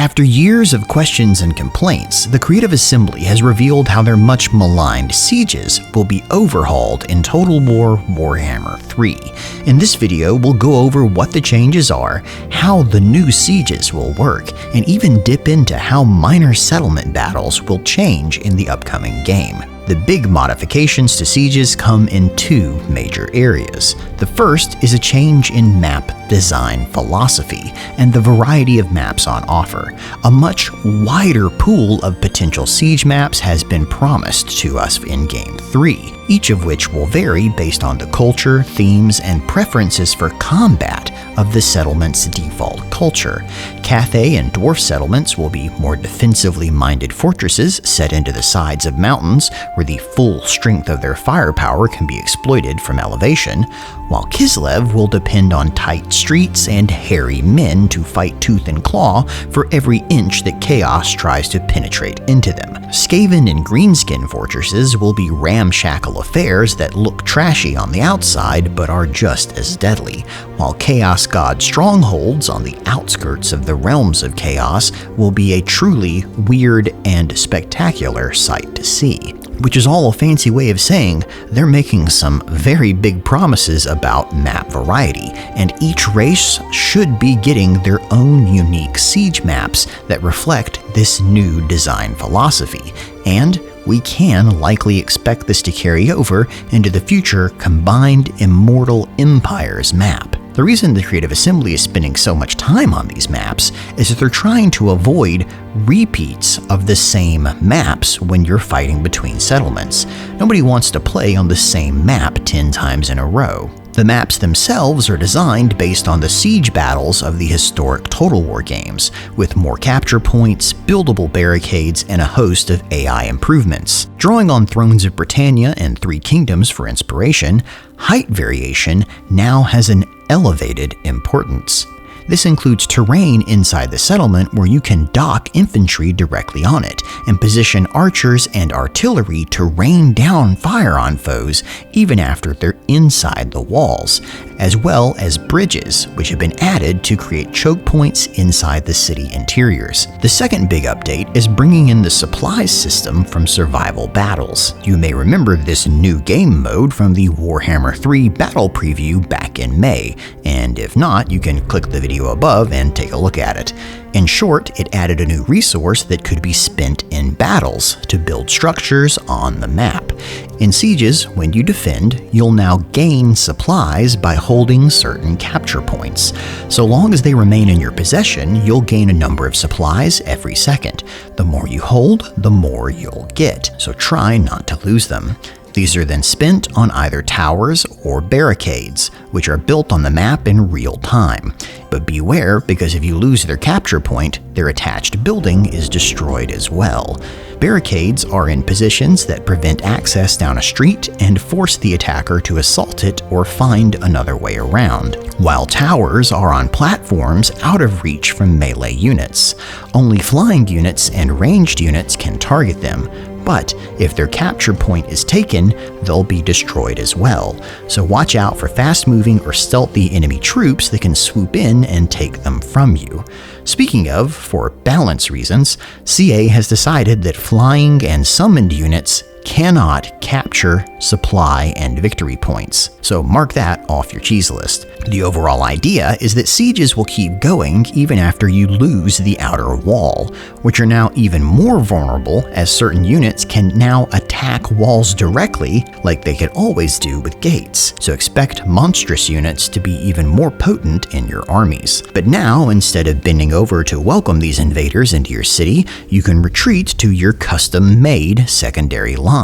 After years of questions and complaints, the Creative Assembly has revealed how their much maligned sieges will be overhauled in Total War Warhammer 3. In this video, we'll go over what the changes are, how the new sieges will work, and even dip into how minor settlement battles will change in the upcoming game. The big modifications to sieges come in two major areas. The first is a change in map design philosophy and the variety of maps on offer. A much wider pool of potential siege maps has been promised to us in Game 3, each of which will vary based on the culture, themes, and preferences for combat of the settlement's default culture. Cathay and dwarf settlements will be more defensively minded fortresses set into the sides of mountains where the full strength of their firepower can be exploited from elevation, while Kislev will depend on tight streets and hairy men to fight tooth and claw for every inch that chaos tries to penetrate into them. Skaven and Greenskin fortresses will be ramshackle affairs that look trashy on the outside but are just as deadly, while Chaos God strongholds on the outskirts of the realms of chaos will be a truly weird and spectacular sight to see. Which is all a fancy way of saying they're making some very big promises about map variety, and each race should be getting their own unique siege maps that reflect this new design philosophy, and we can likely expect this to carry over into the future Combined Immortal Empires map. The reason the Creative Assembly is spending so much time on these maps is that they're trying to avoid repeats of the same maps when you're fighting between settlements. Nobody wants to play on the same map 10 times in a row. The maps themselves are designed based on the siege battles of the historic Total War games, with more capture points, buildable barricades, and a host of AI improvements. Drawing on Thrones of Britannia and Three Kingdoms for inspiration, height variation now has an elevated importance. This includes terrain inside the settlement where you can dock infantry directly on it and position archers and artillery to rain down fire on foes even after they're inside the walls, as well as bridges, which have been added to create choke points inside the city interiors. The second big update is bringing in the supplies system from survival battles. You may remember this new game mode from the Warhammer 3 battle preview back in May, and if not, you can click the video above and take a look at it. In short, it added a new resource that could be spent in battles to build structures on the map. In sieges, when you defend, you'll now gain supplies by holding certain capture points. So long as they remain in your possession, you'll gain a number of supplies every second. The more you hold, the more you'll get, so try not to lose them. These are then spent on either towers or barricades, which are built on the map in real time. But beware, because if you lose their capture point, their attached building is destroyed as well. Barricades are in positions that prevent access down a street and force the attacker to assault it or find another way around, while towers are on platforms out of reach from melee units. Only flying units and ranged units can target them, but if their capture point is taken, they'll be destroyed as well. So watch out for fast-moving or stealthy enemy troops that can swoop in and take them from you. Speaking of, for balance reasons, CA has decided that flying and summoned units cannot capture supply and victory points, so mark that off your cheese list. The overall idea is that sieges will keep going even after you lose the outer wall, which are now even more vulnerable as certain units can now attack walls directly like they could always do with gates, so expect monstrous units to be even more potent in your armies. But now, instead of bending over to welcome these invaders into your city, you can retreat to your custom-made secondary line,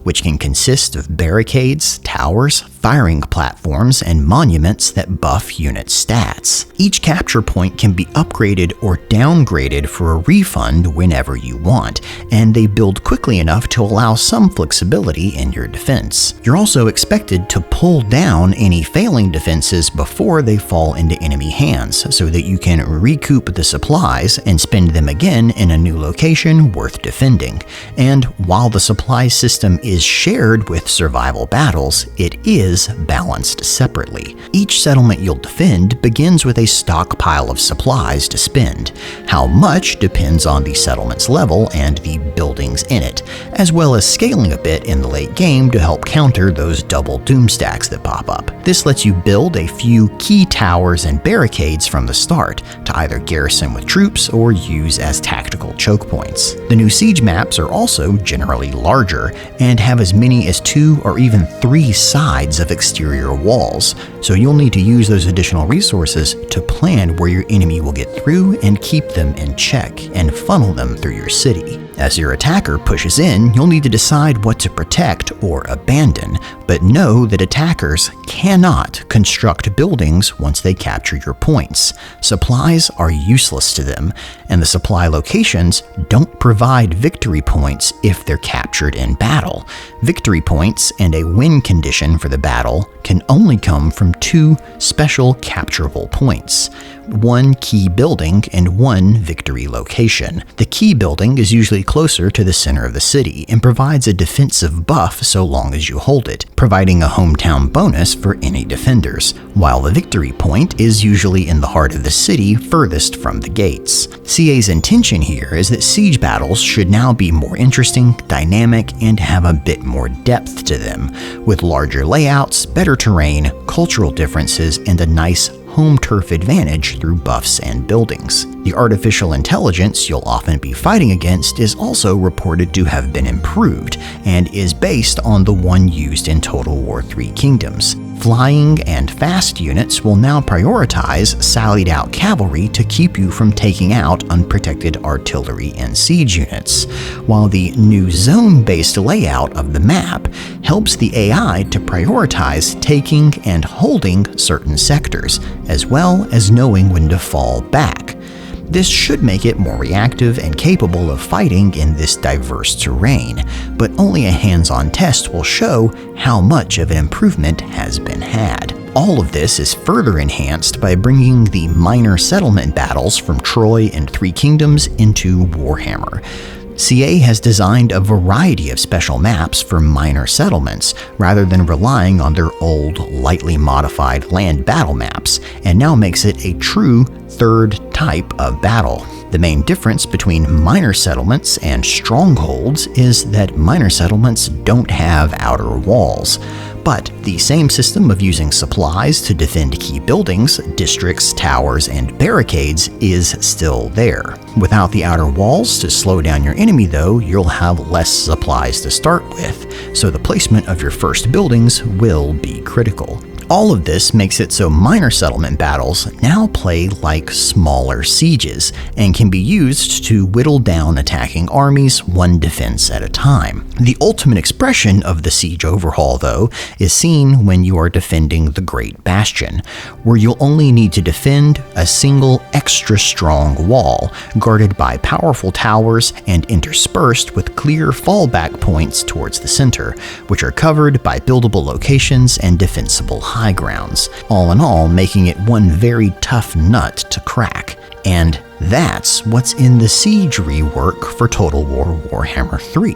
which can consist of barricades, towers, firing platforms, and monuments that buff unit stats. Each capture point can be upgraded or downgraded for a refund whenever you want, and they build quickly enough to allow some flexibility in your defense. You're also expected to pull down any failing defenses before they fall into enemy hands, so that you can recoup the supplies and spend them again in a new location worth defending. And while the supply system is shared with survival battles, it is is balanced separately. Each settlement you'll defend begins with a stockpile of supplies to spend. How much depends on the settlement's level and the buildings in it, as well as scaling a bit in the late game to help counter those double doom stacks that pop up. This lets you build a few key towers and barricades from the start to either garrison with troops or use as tactical choke points. The new siege maps are also generally larger and have as many as 2 or even 3 sides of exterior walls, so you'll need to use those additional resources to plan where your enemy will get through and keep them in check and funnel them through your city. As your attacker pushes in, you'll need to decide what to protect or abandon, but know that attackers cannot construct buildings once they capture your points. Supplies are useless to them, and the supply locations don't provide victory points if they're captured in battle. Victory points and a win condition for the battle can only come from 2 special capturable points: 1 key building and 1 victory location. The key building is usually closer to the center of the city and provides a defensive buff so long as you hold it, providing a hometown bonus for any defenders, while the victory point is usually in the heart of the city furthest from the gates. CA's intention here is that siege battles should now be more interesting, dynamic, and have a bit more depth to them, with larger layouts, better terrain, cultural differences, and a nice home turf advantage through buffs and buildings. The artificial intelligence you'll often be fighting against is also reported to have been improved, and is based on the one used in Total War 3 Kingdoms. Flying and fast units will now prioritize sallied out cavalry to keep you from taking out unprotected artillery and siege units, while the new zone-based layout of the map helps the AI to prioritize taking and holding certain sectors, as well as knowing when to fall back. This should make it more reactive and capable of fighting in this diverse terrain, but only a hands-on test will show how much of an improvement has been had. All of this is further enhanced by bringing the minor settlement battles from Troy and 3 Kingdoms into Warhammer. CA has designed a variety of special maps for minor settlements rather than relying on their old, lightly modified land battle maps, and now makes it a true third type of battle. The main difference between minor settlements and strongholds is that minor settlements don't have outer walls. But the same system of using supplies to defend key buildings, districts, towers, and barricades is still there. Without the outer walls to slow down your enemy though, you'll have less supplies to start with, so the placement of your first buildings will be critical. All of this makes it so minor settlement battles now play like smaller sieges, and can be used to whittle down attacking armies one defense at a time. The ultimate expression of the siege overhaul, though, is seen when you are defending the Great Bastion, where you'll only need to defend a single extra strong wall, guarded by powerful towers and interspersed with clear fallback points towards the center, which are covered by buildable locations and defensible high grounds, all in all making it one very tough nut to crack. And that's what's in the Siege rework for Total War Warhammer 3.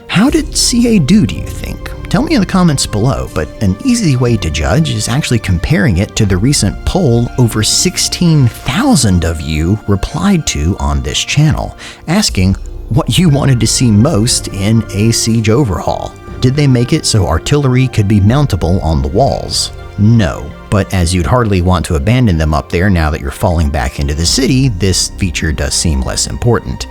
How did CA do you think? Tell me in the comments below, but an easy way to judge is actually comparing it to the recent poll over 16,000 of you replied to on this channel, asking what you wanted to see most in a Siege overhaul. Did they make it so artillery could be mountable on the walls? No, but as you'd hardly want to abandon them up there now that you're falling back into the city, this feature does seem less important.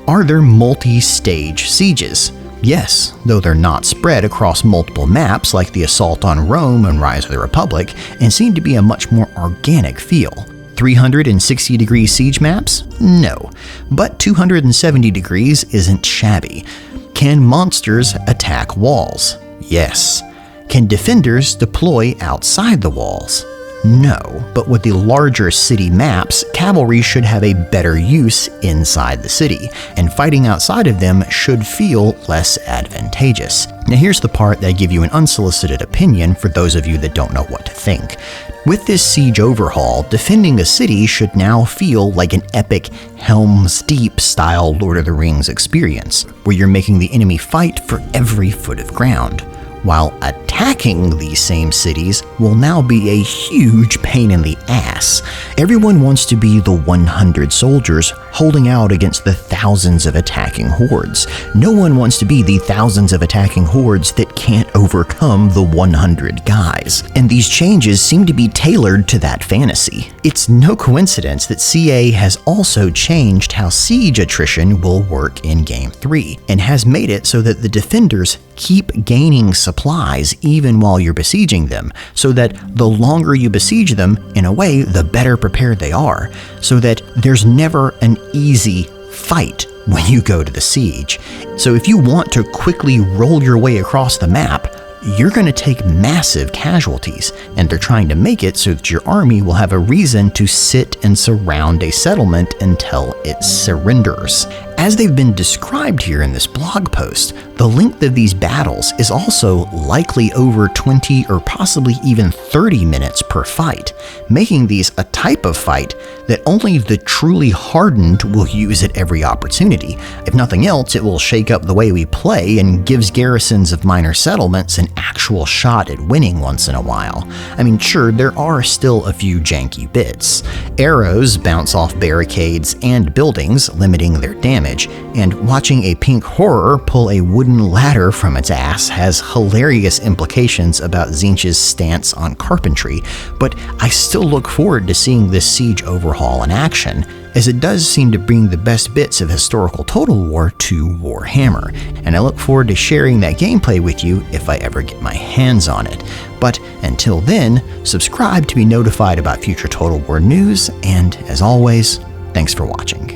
Are there multi-stage sieges? Yes, though they're not spread across multiple maps like the Assault on Rome and Rise of the Republic, and seem to be a much more organic feel. 360-degree siege maps? No, but 270 degrees isn't shabby. Can monsters attack walls? Yes. Can defenders deploy outside the walls? No, but with the larger city maps, cavalry should have a better use inside the city, and fighting outside of them should feel less advantageous. Now here's the part that I give you an unsolicited opinion for those of you that don't know what to think. With this siege overhaul, defending a city should now feel like an epic Helm's Deep style Lord of the Rings experience, where you're making the enemy fight for every foot of ground. while attacking these same cities will now be a huge pain in the ass. Everyone wants to be the 100 soldiers holding out against the thousands of attacking hordes. No one wants to be the thousands of attacking hordes that can't overcome the 100 guys. And these changes seem to be tailored to that fantasy. It's no coincidence that CA has also changed how siege attrition will work in Game 3, and has made it so that the defenders keep gaining supplies even while you're besieging them, so that the longer you besiege them, in a way, the better prepared they are, so that there's never an easy fight when you go to the siege. So if you want to quickly roll your way across the map, you're going to take massive casualties, and they're trying to make it so that your army will have a reason to sit and surround a settlement until it surrenders. As they've been described here in this blog post, the length of these battles is also likely over 20 or possibly even 30 minutes per fight, making these a type of fight that only the truly hardened will use at every opportunity. If nothing else, it will shake up the way we play and gives garrisons of minor settlements an actual shot at winning once in a while. I mean, sure, there are still a few janky bits. Arrows bounce off barricades and buildings, limiting their damage, and watching a pink horror pull a wooden ladder from its ass has hilarious implications about Tzeentch's stance on carpentry, but I still look forward to seeing this siege overhaul in action, as it does seem to bring the best bits of historical Total War to Warhammer, and I look forward to sharing that gameplay with you if I ever get my hands on it. But until then, subscribe to be notified about future Total War news, and as always, thanks for watching.